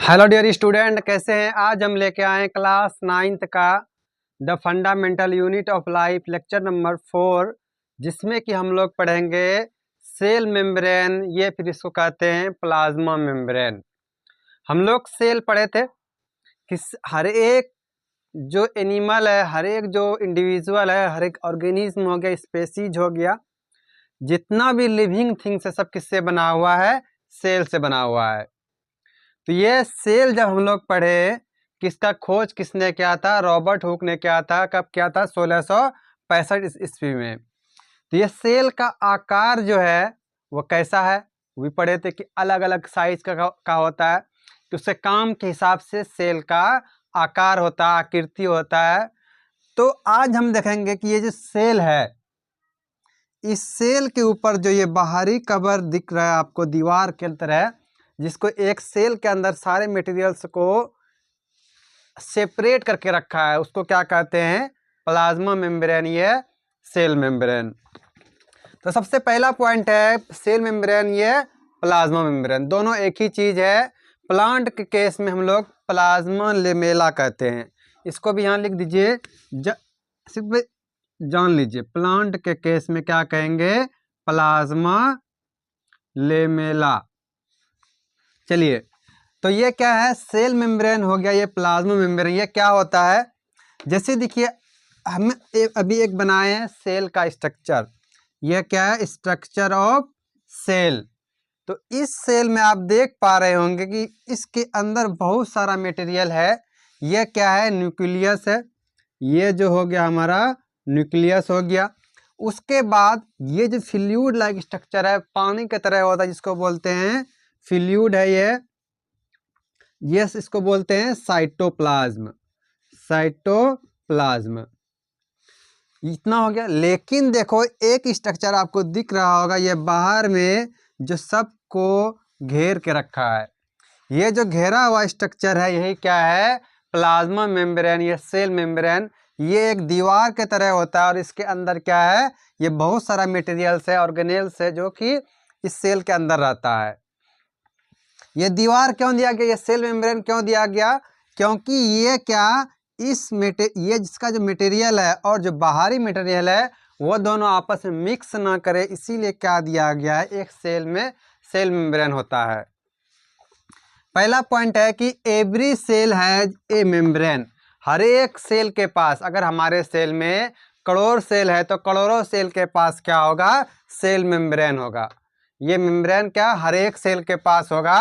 Hello dear student, कैसे हैं। आज हम लेके आए क्लास 9th का the fundamental unit of life lecture number 4, जिसमें कि हम लोग पढ़ेंगे सेल मेम्ब्रेन, ये फिर इसको कहते हैं प्लाज्मा मेम्ब्रेन। हम लोग सेल पढ़े थे कि हर एक जो एनिमल है, हर एक जो इंडिविजुअल है, हर एक ऑर्गेनिज्म हो गया, स्पेसीज हो गया, जितना भी लिविंग थिंग्स है, सब किससे बना हुआ है? सेल से बना हुआ है। तो ये सेल जब हम लोग पढ़े, किसका खोज किसने किया था? रॉबर्ट हुक ने किया था। कब किया था? 1665 ईस्वी में। तो ये सेल का आकार जो है वो कैसा है, वो भी पढ़े थे कि अलग अलग साइज का होता है। तो उससे काम के हिसाब से सेल का आकार होता है, आकृति होता है। तो आज हम देखेंगे कि ये जो सेल है, इस सेल के ऊपर जो ये बाहरी कवर दिख रहा है आपको दीवार के तरह, जिसको एक सेल के अंदर सारे मटेरियल्स को सेपरेट करके रखा है, उसको क्या कहते हैं? प्लाज्मा मेम्ब्रेन, ये सेल मेम्ब्रेन। तो सबसे पहला पॉइंट है सेल मेम्ब्रेन, ये प्लाज्मा मेम्ब्रेन, दोनों एक ही चीज है। प्लांट के केस में हम लोग प्लाज्मा लेमेला कहते हैं। इसको भी यहाँ लिख दीजिए, सिर्फ जान लीजिए। प्लांट के केस में क्या कहेंगे? Plasma lamella. चलिए, तो ये क्या है? सेल मेम्ब्रेन हो गया, ये प्लाज्मा मेम्ब्रेन। ये क्या होता है? जैसे देखिए, हम अभी एक बनाए हैं सेल का स्ट्रक्चर। ये क्या है? Structure of cell. तो इस सेल में आप देख पा रहे होंगे कि इसके अंदर बहुत सारा मटेरियल है। ये क्या है? न्यूक्लियस है। ये जो हो गया हमारा न्यूक्लियस हो गया। उसके बाद ये जो फ्लूइड लाइक स्ट्रक्चर है, पानी की तरह होता है, जिसको बोलते हैं फ्लूइड है ये। यस, इसको बोलते हैं साइटोप्लाज्म। साइटोप्लाज्म इतना हो गया। लेकिन देखो, एक स्ट्रक्चर आपको दिख रहा होगा, ये बाहर में जो सबको घेर के रखा है। ये जो घेरा हुआ स्ट्रक्चर है, यही क्या है? प्लाज्मा मेम्ब्रेन, ये सेल मेम्ब्रेन। ये एक दीवार के तरह होता है और इसके अंदर क्या है? ये बहुत सारा मटेरियल्स है, ऑर्गेनेल्स है, जो कि इस सेल के अंदर रहता है। ये दीवार क्यों दिया गया? ये सेल मेम्ब्रेन क्यों दिया गया? क्योंकि ये क्या, ये जिसका जो मटेरियल है और जो बाहरी मटेरियल है, वो दोनों आपस में मिक्स ना करे, इसीलिए क्या दिया गया है? एक सेल में सेल मेम्ब्रेन होता है। पहला पॉइंट है कि every cell has a membrane. हर एक सेल के पास, अगर हमारे सेल में करोड़ सेल है तो करोड़ों सेल के पास क्या होगा? सेल मेम्ब्रेन होगा। ये मेम्ब्रेन क्या हर एक सेल के पास होगा।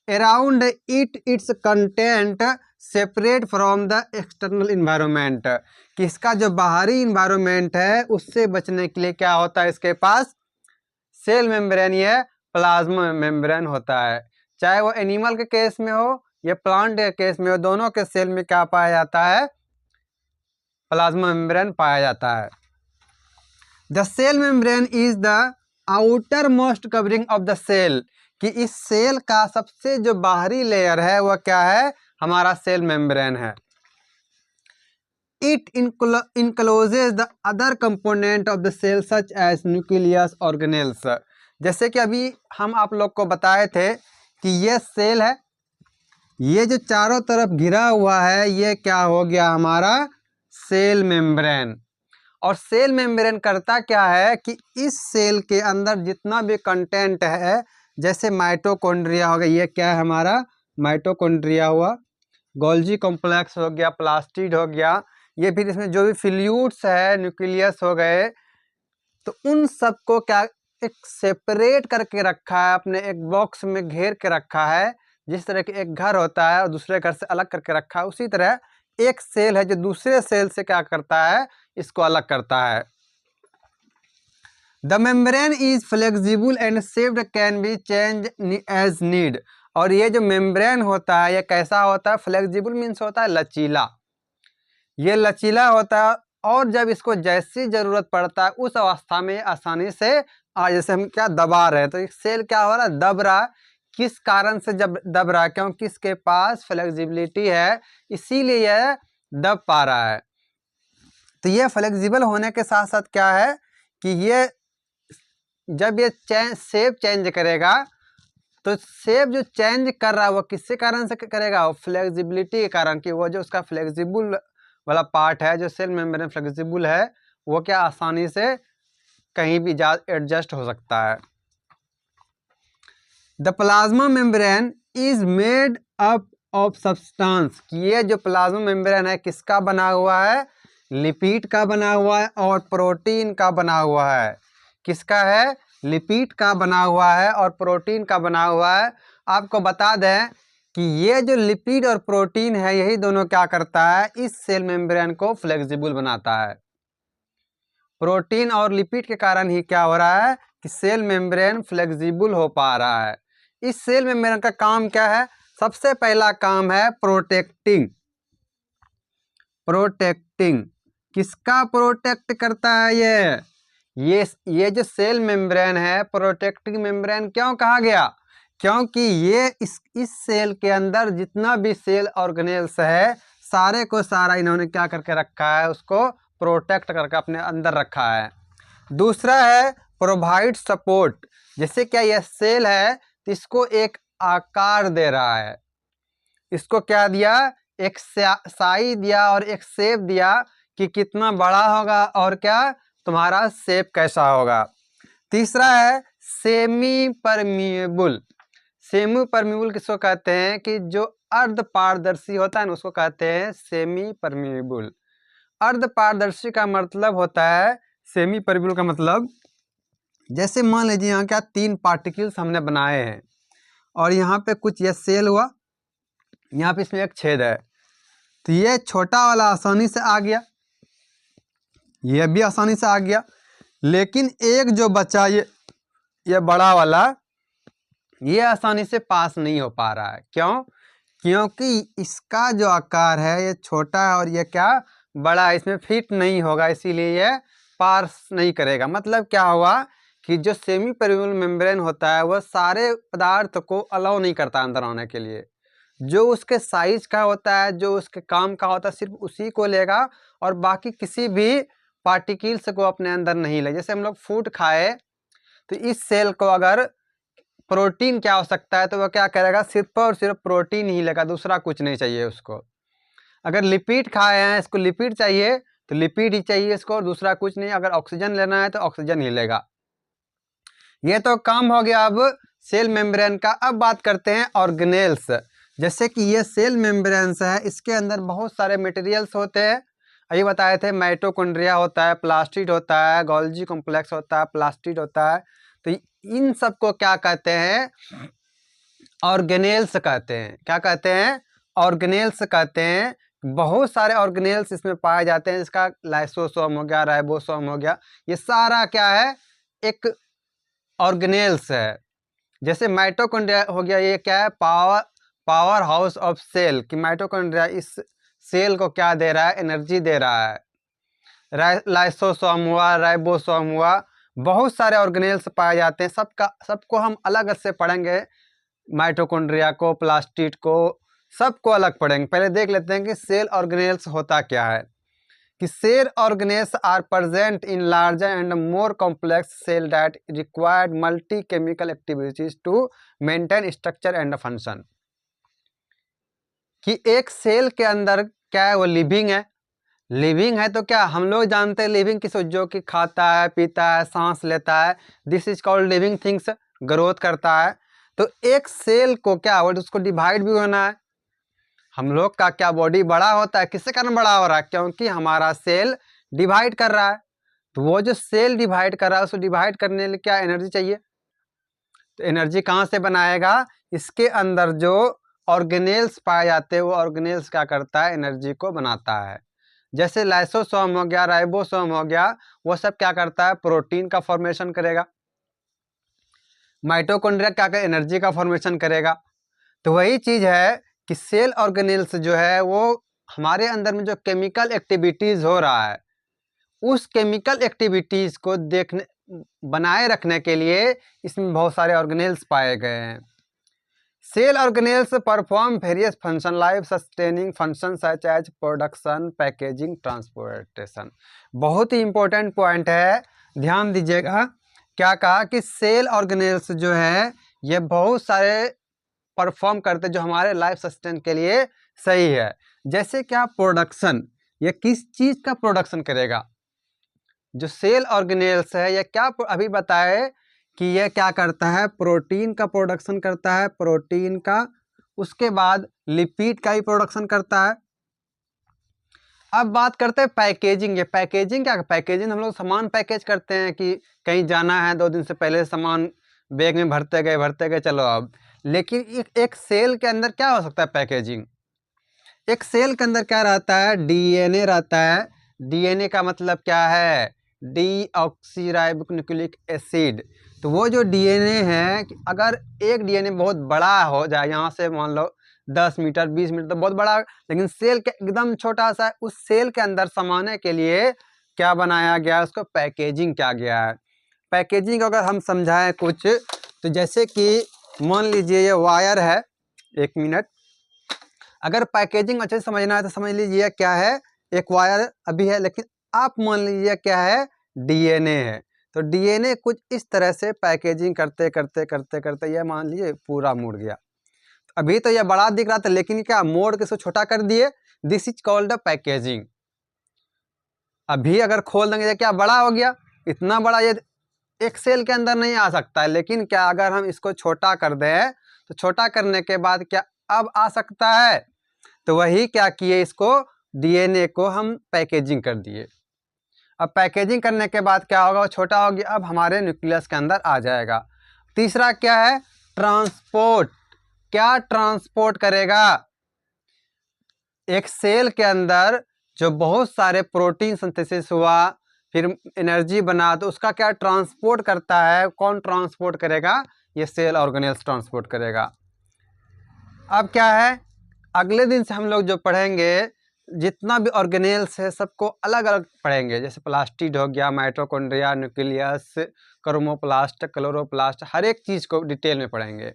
Around it it's content separate from the external environment. कि इसका जो बाहरी इन्वायरमेंट है उससे बचने के लिए क्या होता है इसके पास? सेल मेम्ब्रेन, ये प्लाज्मा मेम्ब्रेन होता है। चाहे वो एनिमल के केस में हो या प्लांट के केस में हो, दोनों के सेल में क्या पाया जाता है? प्लाज्मा मेम्ब्रेन पाया जाता है। The cell membrane is the outer most covering of the cell. कि इस सेल का सबसे जो बाहरी लेयर है वह क्या है? हमारा सेल मेम्ब्रेन है। It encloses the other component of the cell such as nucleus organelles. जैसे कि अभी हम आप लोग को बताए थे कि ये सेल है, ये जो चारों तरफ घिरा हुआ है, ये क्या हो गया? हमारा सेल मेम्ब्रेन। और सेल मेम्ब्रेन करता क्या है कि इस सेल के अंदर जितना भी कंटेंट है, जैसे माइटोकॉन्ड्रिया हो गया, ये क्या है? हमारा माइटोकॉन्ड्रिया हुआ, गोल्जी कॉम्प्लेक्स हो गया, प्लास्टिड हो गया, ये फिर इसमें जो भी फ्लूइड्स है, न्यूक्लियस हो गए, तो उन सबको क्या एक सेपरेट करके रखा है, अपने एक बॉक्स में घेर के रखा है। जिस तरह के एक घर होता है और दूसरे घर से अलग करके रखा है, उसी तरह एक सेल है जो दूसरे सेल से क्या करता है? इसको अलग करता है। The membrane is flexible and shaped, can be change as need. और ये जो मेम्ब्रेन होता है, ये कैसा होता है? फ्लेक्सिबल मीन्स होता है लचीला। ये लचीला होता है और जब इसको जैसी जरूरत पड़ता है उस अवस्था में आसानी से जैसे हम क्या दबा रहे हैं, तो एक सेल क्या हो रहा है? दब रहा है। किस कारण से जब दब रहा है? क्योंकि इसके पास फ्लेक्सिबिलिटी है, इसीलिए यह दब पा रहा है। तो ये फ्लेक्सिबल होने के साथ साथ क्या है कि ये जब ये शेप चेंज करेगा तो शेप जो चेंज कर रहा है वो किसके कारण से करेगा, वो फ्लेक्सिबिलिटी के कारण, कि वो जो उसका फ्लेक्सिबल वाला पार्ट है, जो सेल मेम्ब्रेन फ्लेक्सिबल है, वो क्या आसानी से कहीं भी एडजस्ट हो सकता है। The plasma membrane is made up of substance, ये जो प्लाज्मा मेम्ब्रेन है किसका बना हुआ है, लिपिड का बना हुआ है और प्रोटीन का बना हुआ है। किसका है, लिपिड का बना हुआ है और प्रोटीन का बना हुआ है। आपको बता दें कि ये जो लिपिड और प्रोटीन है यही दोनों क्या करता है, इस सेल मेम्ब्रेन को फ्लेक्सिबल बनाता है। प्रोटीन और लिपिड के कारण ही क्या हो रहा है कि सेल मेम्ब्रेन फ्लेक्सिबल हो पा रहा है। इस सेल मेम्ब्रेन का काम क्या है, सबसे पहला काम है प्रोटेक्टिंग। प्रोटेक्टिंग किसका प्रोटेक्ट करता है, ये जो सेल मेम्ब्रेन है प्रोटेक्टिंग मेम्ब्रेन क्यों कहा गया, क्योंकि ये इस सेल के अंदर जितना भी सेल ऑर्गेनेल्स है सारे को सारा इन्होंने क्या करके रखा है, उसको प्रोटेक्ट करके अपने अंदर रखा है। दूसरा है प्रोवाइड सपोर्ट, जैसे क्या यह सेल है तो इसको एक आकार दे रहा है, इसको क्या दिया, एक साइज दिया और एक शेप दिया कि कितना बड़ा होगा और क्या तुम्हारा शेप कैसा होगा। तीसरा है सेमी परमिएबल। सेमी परमिएबल किसको कहते हैं, कि जो अर्ध पारदर्शी होता है ना उसको कहते हैं सेमी परमिएबल। अर्ध पारदर्शी का मतलब होता है, सेमी परमिएबल का मतलब, जैसे मान लीजिए यहाँ क्या 3 पार्टिकल्स हमने बनाए हैं और यहाँ पे कुछ ये सेल हुआ, यहाँ पे इसमें एक छेद है, तो ये छोटा वाला आसानी से आ गया, ये भी आसानी से आ गया, लेकिन एक जो बचा ये बड़ा वाला, ये आसानी से पास नहीं हो पा रहा है। क्यों, क्योंकि इसका जो आकार है ये छोटा है और ये क्या बड़ा है, इसमें फिट नहीं होगा, इसीलिए ये पास नहीं करेगा। मतलब क्या हुआ कि जो सेमी परमिएबल मेम्ब्रेन होता है वह सारे पदार्थ को अलाउ नहीं करता अंदर आने के लिए। जो उसके साइज का होता है, जो उसके काम का होता है, सिर्फ उसी को लेगा और बाकी किसी भी पार्टिकल्स को अपने अंदर नहीं ले। जैसे हम लोग फूड खाए तो इस सेल को अगर प्रोटीन क्या हो सकता है तो वह क्या करेगा, सिर्फ और सिर्फ प्रोटीन ही लेगा, दूसरा कुछ नहीं चाहिए उसको। अगर लिपिड खाए हैं, इसको लिपिड चाहिए तो लिपिड ही चाहिए इसको, और दूसरा कुछ नहीं। अगर ऑक्सीजन लेना है तो ऑक्सीजन ही लेगा। ये तो काम हो गया अब सेल मेम्ब्रेन का। अब बात करते हैं ऑर्गेनेल्स। जैसे कि ये सेल मेम्ब्रेन्स है, इसके अंदर बहुत सारे मटेरियल्स होते हैं। ये बताए थे, माइटोकॉन्ड्रिया होता है, प्लास्टिड होता है, गोल्जी कॉम्प्लेक्स होता है, प्लास्टिड होता है। तो इन सबको क्या कहते हैं, ऑर्गेनेल्स कहते हैं। क्या कहते हैं, ऑर्गेनेल्स कहते हैं। बहुत सारे ऑर्गेनेल्स इसमें पाए जाते हैं, इसका लाइसोसोम हो गया, राइबोसोम हो गया, ये सारा क्या है, एक ऑर्गेनेल्स है। जैसे माइटोकॉन्ड्रिया हो गया, ये क्या है, पावर हाउस ऑफ सेल, कि माइटोकॉन्ड्रिया इस सेल को क्या दे रहा है, एनर्जी दे रहा है। लाइसोसोम हुआ, राइबोसोम हुआ, बहुत सारे ऑर्गेनेल्स पाए जाते हैं। सबको हम अलग से पढ़ेंगे, माइटोकॉन्ड्रिया को, प्लास्टिड को, सबको अलग पढ़ेंगे। पहले देख लेते हैं कि सेल ऑर्गेनेल्स होता क्या है। कि cell organelles are present in larger and more complex cell that required multi chemical activities to maintain structure and function. कि एक सेल के अंदर क्या है, वो लिविंग है। लिविंग है तो क्या हम लोग जानते हैं लिविंग किस, जो कि खाता है, पीता है, सांस लेता है, this is called living things, growth करता है। तो एक सेल को क्या हो, उसको डिवाइड भी होना है। हम लोग का क्या बॉडी बड़ा होता है, किसके कारण बड़ा हो रहा है, क्योंकि हमारा सेल डिवाइड कर रहा है। तो वो जो सेल डिवाइड कर रहा है, उसको डिवाइड करने के लिए क्या एनर्जी चाहिए, तो एनर्जी कहाँ से बनाएगा, इसके अंदर जो ऑर्गेनेल्स पाए जाते हैं वो ऑर्गेनेल्स क्या करता है, एनर्जी को बनाता है। जैसे लाइसोसोम हो गया, राइबोसोम हो गया, वो सब क्या करता है, प्रोटीन का फॉर्मेशन करेगा। माइटोकॉन्ड्रिया क्या कर, एनर्जी का फॉर्मेशन करेगा। तो वही चीज है कि सेल ऑर्गेनेल्स जो है वो हमारे अंदर में जो केमिकल एक्टिविटीज हो रहा है, उस केमिकल एक्टिविटीज को देखने, बनाए रखने के लिए इसमें बहुत सारे ऑर्गेनेल्स पाए गए हैं। Cell organelles perform various function, life sustaining function such as production, packaging, transportation. बहुत ही इंपॉर्टेंट पॉइंट है, ध्यान दीजिएगा। क्या कहा कि सेल ऑर्गेनेल्स जो है ये बहुत सारे परफॉर्म करते हैं जो हमारे लाइफ सस्टेन के लिए सही है। जैसे क्या प्रोडक्शन, ये किस चीज़ का प्रोडक्शन करेगा? जो सेल ऑर्गेनेल्स है ये क्या अभी बताए कि ये क्या करता है, प्रोटीन का प्रोडक्शन करता है, प्रोटीन का, उसके बाद लिपिड का ही प्रोडक्शन करता है। अब बात करते हैं पैकेजिंग। ये पैकेजिंग क्या, पैकेजिंग हम लोग सामान पैकेज करते हैं कि कहीं जाना है 2 दिन से पहले सामान बैग में भरते गए चलो अब। लेकिन एक सेल के अंदर क्या हो सकता है पैकेजिंग? एक सेल के अंदर क्या रहता है, डीएनए रहता है। डीएनए का मतलब क्या है, डीऑक्सीराइबोन्यूक्लिक एसिड। तो वो जो डीएनए है, अगर एक डीएनए बहुत बड़ा हो जाए, यहाँ से मान लो 10 मीटर 20 मीटर तो बहुत बड़ा, लेकिन सेल के एकदम छोटा सा है, उस सेल के अंदर समाने के लिए क्या बनाया गया है, उसको पैकेजिंग किया गया है। पैकेजिंग अगर हम समझाएं कुछ, तो जैसे कि मान लीजिए ये वायर है, 1 मिनट, अगर पैकेजिंग अच्छे से समझना है तो समझ लीजिए क्या है, एक वायर अभी है, लेकिन आप मान लीजिए क्या है, डीएनए है। तो डीएनए कुछ इस तरह से पैकेजिंग करते करते ये मान लीजिए पूरा मुड़ गया। अभी तो ये बड़ा दिख रहा था, लेकिन क्या मोड़ के इसको छोटा कर दिए, this is called a packaging. अभी अगर खोल देंगे क्या बड़ा हो गया, इतना बड़ा ये एक सेल के अंदर नहीं आ सकता है, लेकिन क्या अगर हम इसको छोटा कर दें तो छोटा करने के बाद क्या अब आ सकता है। तो वही क्या किए, इसको डीएनए को हम पैकेजिंग कर दिए। अब पैकेजिंग करने के बाद क्या होगा, वो छोटा हो गया, अब हमारे न्यूक्लियस के अंदर आ जाएगा। तीसरा क्या है, ट्रांसपोर्ट। क्या ट्रांसपोर्ट करेगा? एक सेल के अंदर जो बहुत सारे प्रोटीन सिंथेसिस हुआ, फिर एनर्जी बना, तो उसका क्या ट्रांसपोर्ट करता है, कौन ट्रांसपोर्ट करेगा? ये सेल ऑर्गेनेल्स ट्रांसपोर्ट करेगा। अब क्या है, अगले दिन से हम लोग जो पढ़ेंगे, जितना भी ऑर्गेनेल्स है सबको अलग अलग पढ़ेंगे। जैसे प्लास्टिड हो गया, माइटोकॉन्ड्रिया, न्यूक्लियस, क्रोमोप्लास्ट, क्लोरोप्लास्ट, हर एक चीज़ को डिटेल में पढ़ेंगे।